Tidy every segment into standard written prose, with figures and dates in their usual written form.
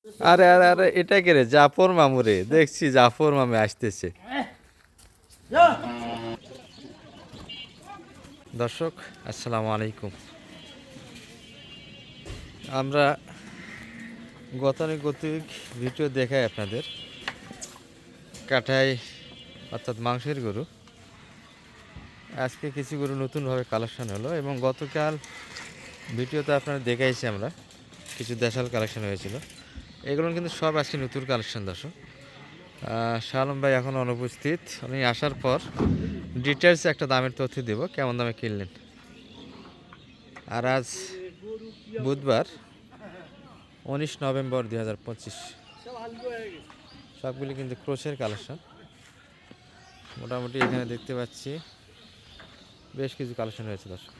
আরে আরে আরে এটা কে রে? জাফর মামু রে, দেখছি জাফর মামু আসতেছে। দর্শক আসসালামু আলাইকুম। আমরা গতানুগতিক ভিডিও দেখাই আপনাদের কাঠাই, অর্থাৎ মাংসের গরু। আজকে কিছু গরু নতুনভাবে কালেকশন হলো এবং গতকাল ভিডিওতে আপনারা দেখাইছি আমরা কিছু দেশাল কালেকশন হয়েছিল। এগুলো কিন্তু সব আজকে নতুন কালেকশন। দর্শক শাহ আলম ভাই এখন অনুপস্থিত, উনি আসার পর ডিটেলস একটা দামের তথ্য দেব, কেমন দামে কিনলেন। আর আজ বুধবার 19 নভেম্বর 2025, সবগুলি কিন্তু ক্রোশের কালেকশন। মোটামুটি এখানে দেখতে পাচ্ছি বেশ কিছু কালেকশন হয়েছে দর্শক।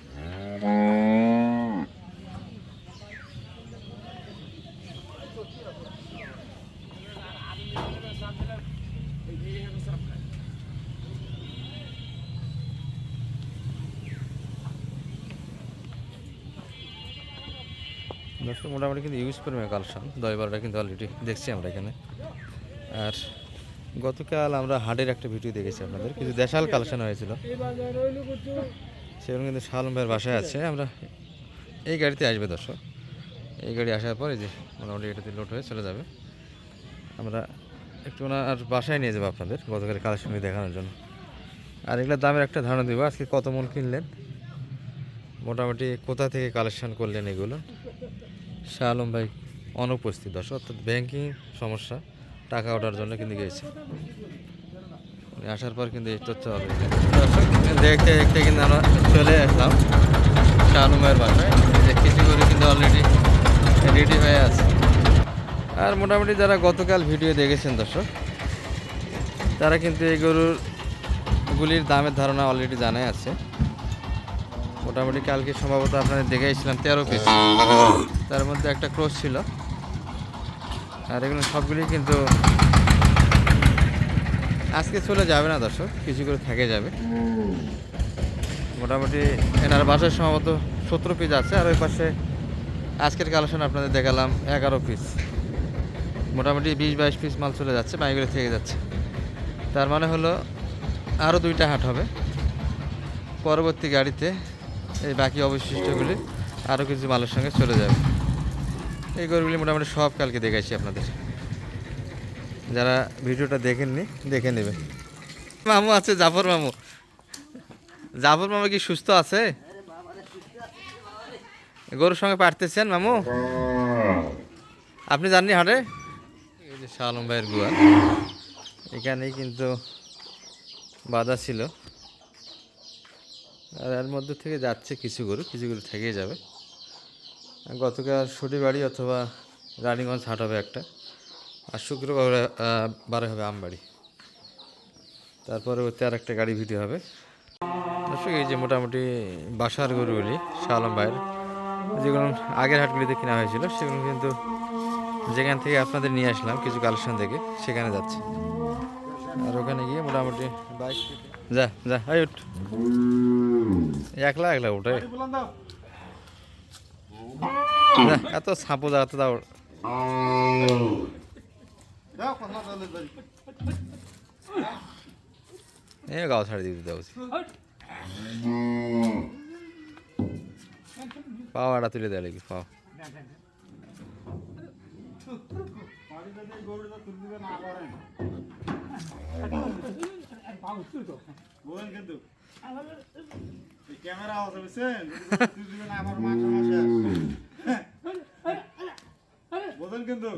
দর্শক মোটামুটি কিন্তু ইউজ পরিমাণে কালেকশন 10-12টা কিন্তু অলরেডি দেখছি আমরা এখানে। আর গতকাল আমরা হাটের একটা ভিডিও দেখেছি আপনাদের, কিছু দেশাল কালেকশন হয়েছিল, সেগুলো কিন্তু শাহ আলম ভাইয়ের বাসায় আছে। আমরা এই গাড়িতে আসবে দর্শক, এই গাড়ি আসার পরে যে মোটামুটি এটাতে লোড হয়ে চলে যাবে। আমরা একটু ওনার বাসায় নিয়ে যাবো আপনাদের গতকাল কালেকশনগুলি দেখানোর জন্য। আর এগুলোর দামের একটা ধারণা দেবো, আজকে কত মন কিনলেন, মোটামুটি কোথা থেকে কালেকশন করলেন এগুলো। শাহ আলম ভাই অনুপস্থিত দর্শক, অর্থাৎ ব্যাংকিং সমস্যা, টাকা ওঠার জন্য কিন্তু গিয়েছে। আসার পর কিন্তু এই তথ্য হবে। দর্শক দেখতে দেখতে কিন্তু আমরা চলে আসলাম শাহ আলম ভাইয়ের বাসায়। কিছু করে কিন্তু অলরেডি রেডি হয়ে আছে। আর মোটামুটি যারা গতকাল ভিডিও দেখেছেন দর্শক, তারা কিন্তু এই গরুগুলির দামের ধারণা অলরেডি জানাই আছে। মোটামুটি কালকে সম্ভবত আপনাদের দেখাইছিলাম 13 পিস, তার মধ্যে একটা ক্রস ছিল। আর এগুলো সবগুলি কিন্তু আজকে চলে যাবে না দর্শক, কিছু করে থেকে যাবে। মোটামুটি এনার বাসায় সম্ভবত 17 পিস আছে। আর ওই পাশে আজকের কালেকশন আপনাদের দেখালাম 11 পিস। মোটামুটি 20-22 পিস মাল চলে যাচ্ছে, বাইকগুলো থেকে যাচ্ছে। তার মানে হলো আরও 2টা হাট হবে পরবর্তী গাড়িতে। এই বাকি অবশিষ্টগুলি আরও কিছু মালের সঙ্গে চলে যাবে। এই গরুগুলি মোটামুটি সব কালকে দেখাইছি আপনাদের, যারা ভিডিওটা দেখেননি দেখে নেবে। মামু আছে, জাফর মামু। জাফর মামু কি সুস্থ আছে? গরুর সঙ্গে পারতেছেন মামু? আপনি জাননি হাটে? এই যে শাহ আলম ভাইয়ের গুয়া, এখানেই কিন্তু বাধা ছিল। আর এর মধ্যে থেকে যাচ্ছে কিছু গরু, কিছু গরু থেকেই যাবে। গতকাল শনিবাড়ি অথবা রানীগঞ্জ হাট হবে একটা, আর শুক্রবার বারে হবে আমবাড়ি। তারপরে ওতে আর একটা গাড়ি ভিডিও হবে দর্শক। এই যে মোটামুটি বাসার গরুগুলি শাহ আলম ভাইয়ের, যেগুলো আগের হাটগুলিতে কেনা হয়েছিল, সেগুলো কিন্তু যেখান থেকে আপনাদের নিয়ে আসলাম কিছু কালেকশন থেকে, সেখানে যাচ্ছে। আর ওখানে গিয়ে মোটামুটি বাইক যা যা আই উঠ, একলা একলা উঠে এত সাপো যাতে দাও। এ গাও ছাড়ি দিতে দাও, পাওয়াটা তুলে দেয় নাকি পাও।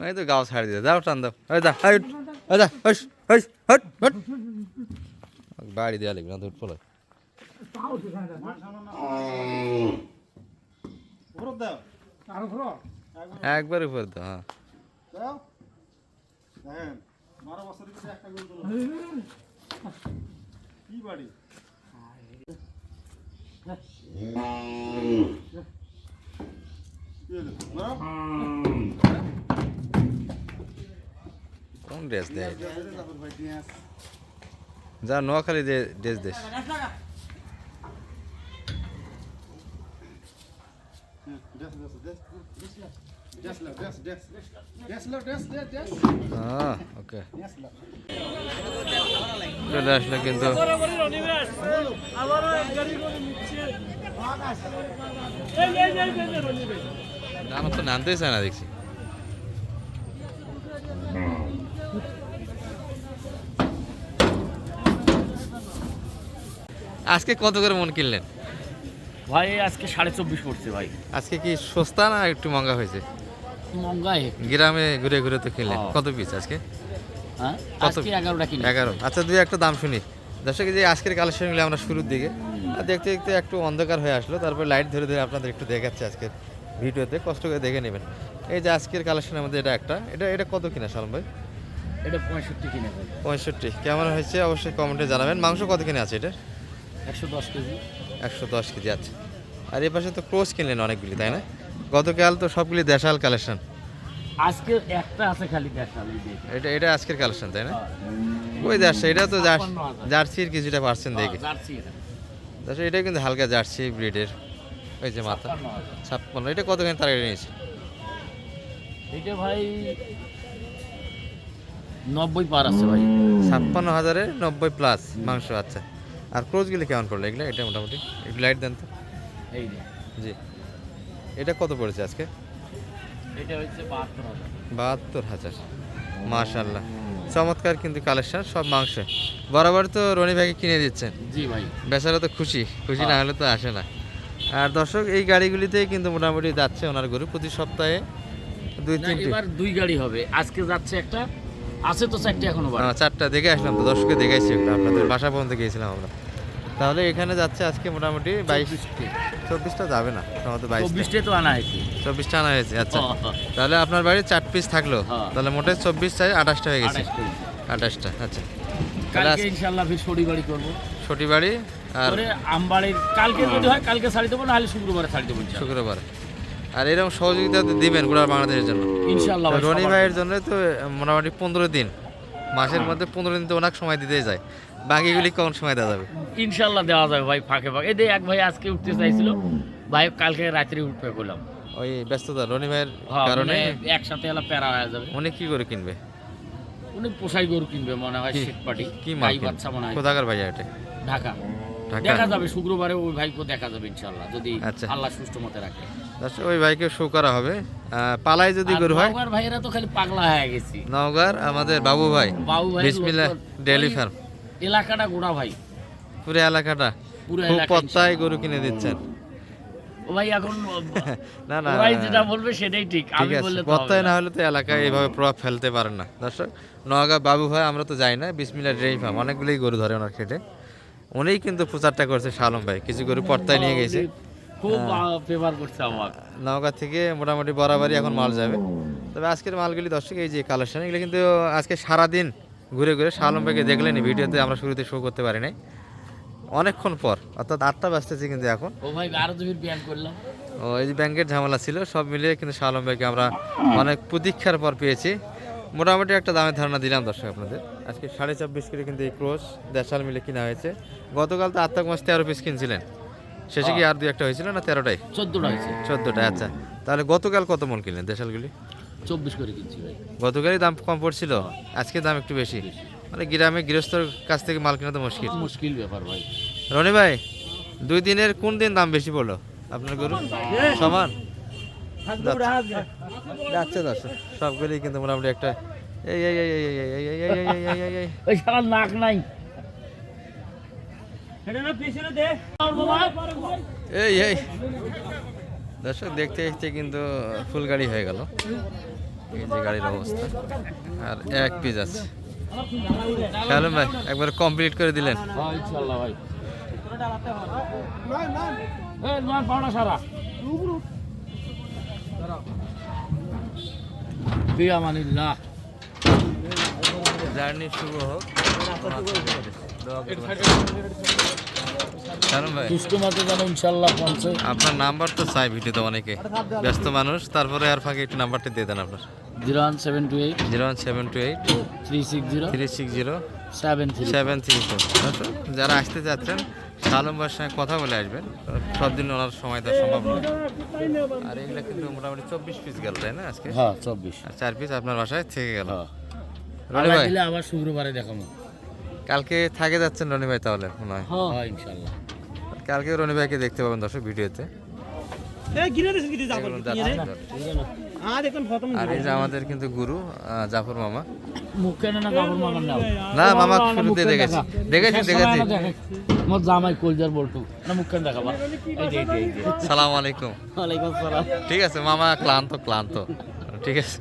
এই তো গাও ছাড়ি দিতে দাও, টান দাও। বাড়ি দেওয়া লাগবে না, ধর পড়ে একবার উপর দাও। হ্যাঁ কোন ড্রেস দেয় যা নোয়াখালী ড্রেস দেশ। ওকে চলে আসলে কিন্তু আমার তো নামতেই চায় না দেখছি। আজকে কত করে মন কিনলেন ভাই? আজকে 24.5 পড়ছে ভাই। আজকে কি সস্তা না একটু মহঙ্গা হয়েছে? মহঙ্গাই। গ্রামে ঘুরে ঘুরে তো কিনলেন। কত পিস আজকে? হ্যাঁ, কত? আজকে 11টা কিনে। 11। আচ্ছা, দুই একটা দাম শুনি দর্শক। যে আজকের কালেকশন গুলো আমরা শুরুর দিকে আর দেখতে দেখতে একটু অন্ধকার হয়ে আসলো, তারপর লাইট ধরে ধরে আপনাদের একটু দেখাচ্ছে আজকের ভিডিওতে, কষ্ট করে দেখে নেবেন। এই যে আজকের কালেকশনের মধ্যে এটা একটা, এটা কত কিনা সালম ভাই? এটা 65 কিনে ভাই। 65 কেমন হয়েছে অবশ্যই কমেন্টে জানাবেন। মাংস কত কিনে আছে এটা? 110 কেজি। 110 কেজি। আচ্ছা, আর এই পাশে তো ক্রোস কিনলেন অনেকগুলি, তাই না? গতকাল তো সবগুলি দেশাল কালেকশন, আজকে একটা আছে খালি দেখাল। এটা আজকের কালেকশন, তাই না? ওই জার্সি, এটা তো জার্সির কিছুটা পার্সেন্ট দেখে। জার্সি আচ্ছা, এটা কিন্তু হালকা জার্সি ব্রিডের। ওই যে মাথা 56। এটা কতখানি টার্গেট নিয়েছে? এটা ভাই 90 পার আছে ভাই। 56,000-এ 90 প্লাস মাংস। আচ্ছা, আর ক্রোজগুলি কেমন পড়লো এগুলো? এটা মোটামুটি একটু লাইট দেন তো। এই যে জি, এটা কত পড়েছে আজকে? এটা হচ্ছে 72,000। 72,000। মাশাআল্লাহ, চমৎকার কিন্তু কালেকশন, সব মাংস। বরাবর তো রনি ভাইকে কিনে দিচ্ছেন। জি ভাই। বেচারা তো খুশি না হলে তো আসে না। আর দর্শক, এই গাড়িগুলিতেই কিন্তু মোটামুটি যাচ্ছে ওনার গরু প্রতি সপ্তাহে 2-3টি। এবার 2 গাড়ি হবে। আজকে যাচ্ছে একটা, আছে তো 4টে এখনো বাকি। 4টা দেখে আসলাম তো, দর্শককে দেখাইছি একটু, আপনাদের বাসা পর্যন্ত গিয়েছিলাম আমরা। তাহলে এখানে যাচ্ছে আজকে মোটামুটি 24টা যাবে না, সম্ভবত 24টে তো আনা হয়েছে। 24টা আনা হয়েছে। আচ্ছা, তাহলে আপনার বাড়ি 4 পিস থাকলো, তাহলে মোটে 24 চাই 28টা হয়ে গেছে। 28টা। আচ্ছা, কালকে ইনশাআল্লাহ ফির শনিবারই করব। শনিবারই আর পরে আমবাড়ির কালকে যদি হয় কালকে ছাড়ি দেবো, না হলে শুক্রবারে ছাড়ি দেবো শুক্রবার। আর এরকম সহযোগিতা তো দিবেন পুরো বাংলাদেশের জন্য ইনশাআল্লাহ। রনি ভাইয়ের জন্য তো মোটামুটি 15 দিন, মাসের মধ্যে 15 দিন তো অনেক সময় দিতেই যায়। বাকিগুলি কোন সময় দেওয়া যাবে? ইনশাআল্লাহ দেওয়া যাবে ভাই, ফাঁকে ফাঁকে। এই যে এক ভাই আজকে উঠতে চাইছিল ভাই, কালকে রাত্রে উঠবে বললাম। ওই ব্যস্ততা রনি ভাইয়ের কারণে একসাথে এলা প্যারা হয়ে যাবে। উনি কি করে কিনবে? উনি পোষাই গরু কিনবে মনে হয়, শেখ পাটি কি গাই বাচ্চা মনে হয়। কোথাকার ভাই এটা? ঢাকা। ঢাকা দেখা যাবে শুক্রবারে ওই ভাইকে দেখা যাবে ইনশাআল্লাহ, যদি আচ্ছা, আল্লাহ সুস্থ মতে রাখে। আচ্ছা, ওই ভাইকে শো করা হবে। পালাই যদি গরু হয়। নওগাঁর ভাইয়েরা তো খালি পাগলা হয়ে গেছি। নওগাঁর আমাদের বাবু ভাই বিসমিল্লাহ ডেইলি ফার্ম এলাকাটা গোড়া ভাই, পুরো এলাকাটা পুরো খুব এলাকা পত্তায় গরু কিনে দিচ্ছেন। ও ভাই এখন না না, ভাই যেটা বলবে সেটাই ঠিক, আমি বললে তো পত্তায় না হলে তো এলাকায় এইভাবে প্রভাব ফেলতে পারেন না। দর্শক, নওগাঁ বাবু ভাই, আমরা তো যাই না, বিসমিল্লাহ ডেইরি ফার্ম অনেকগুলোই গরু ধরে ওনার খেটে। উনিই কিন্তু প্রচারটা করছে শালম ভাই, কিছু গরু পর্তায় নিয়ে গেছে, খুব ফেভার করছে আমার। নওগাঁ থেকে মোটামুটি বরাবরই এখন মাল যাবে। তবে আজকের মালগুলি দর্শক, এই যে কালেকশন, এগুলো কিন্তু আজকে সারাদিন ঘুরে ঘুরে শালম ভাইকে দেখলেনি, ভিডিওতে আমরা শুরুতে শো করতে পারি নাই, অনেকক্ষণ পর, অর্থাৎ 8টা বাজতেছে কিন্তু এখন। ও ভাই আরো জমি ব্যায়াম করলাম। ও, এই যে ব্যাংকের ঝামেলা ছিল, সব মিলিয়ে কিন্তু শালম ভাইকে আমরা অনেক প্রতীক্ষার পর পেয়েছি। মোটামুটি একটা দামের ধারণা দিলাম দর্শক আপনাদের। আজকে 24.5 করে কিন্তু এই ক্রোস দেশাল মিলে কিনা হয়েছে। গতকাল তো 8 মাস 13 পিস কিনছিলেন, শেষে কি আর 2-1টা হয়েছিল না 13টাই? 14টা হয়েছে। 14টা। আচ্ছা, তাহলে গতকাল কত মন কিনলেন দেশালগুলি? 24 করে কিনছি ভাই। গতকালই দাম কম পড়ছিল, আজকে দাম একটু বেশি। মানে গ্রামে গৃহস্থর কাছ থেকে মাল কেনা তো মুশকিল ব্যাপার ভাই। রনি ভাই, 2 দিনের কোন দিন দাম বেশি পড়লো আপনার গরু? সমান যাচ্ছে দর্শক, সবগুলি কিন্তু মোটামুটি একটা এই এই এই এই এই এই এই এই এই এই এই এই ওই শালা নাক নাই। এই এই দর্শক, দেখতে দেখতে কিন্তু ফুল গাড়ি হয়ে গেল। এই যে গাড়ির অবস্থা, আর 1 পিস আছে। শালম ভাই একবার কমপ্লিট করে দিলেন। ইনশাআল্লাহ ভাই। এই নয় পাওনা সারা বিয়ামানিল্লাহ। জার্নি শুভ হোক। শালম ভাই, সুস্থমাতে যেন ইনশাআল্লাহ পৌঁছে। আপনার নাম্বার তো চাই ভিডিওতে, অনেকে ব্যস্ত মানুষ, তারপরে আর ফাঁকে একটু নাম্বারটা দিয়ে দেন আপনার। 01728 01728 360 360 732 যারা আসতে চাচ্ছেন শালম ভাইয়ের সঙ্গে কথা বলে আসবেন, সব দিন ওনার সময় দেওয়া সম্ভব নয়। আর এগুলো কিন্তু মোটামুটি 24 পিস গেল তাই না আজকে? হ্যাঁ 24 আর 4 পিস আপনার বাসায় থেকে গেল। হ্যাঁ রনি আল্লাহ ভাই দিলে আবার শুক্রবারে দেখাবো। কালকে থাকে যাচ্ছেন রনি ভাই তাহলে মনে হয়? হ্যাঁ ইনশাআল্লাহ। কালকে রনি ভাইকে দেখতে পাবেন দর্শক ভিডিওতে। এগুলো যাচ্ছে। আর এই যে আমাদের কিন্তু গুরু জাফর মামা। মুখে না কাপড় মামার নাও না মামা শুরুতে দেখেছি। মোর জামাই কলজার বলটু না মুখে দেখাবা। এই যে এই যে সালাম আলাইকুম। ওয়ালাইকুম আসসালাম। ঠিক আছে মামা ক্লান্ত। ঠিক আছে।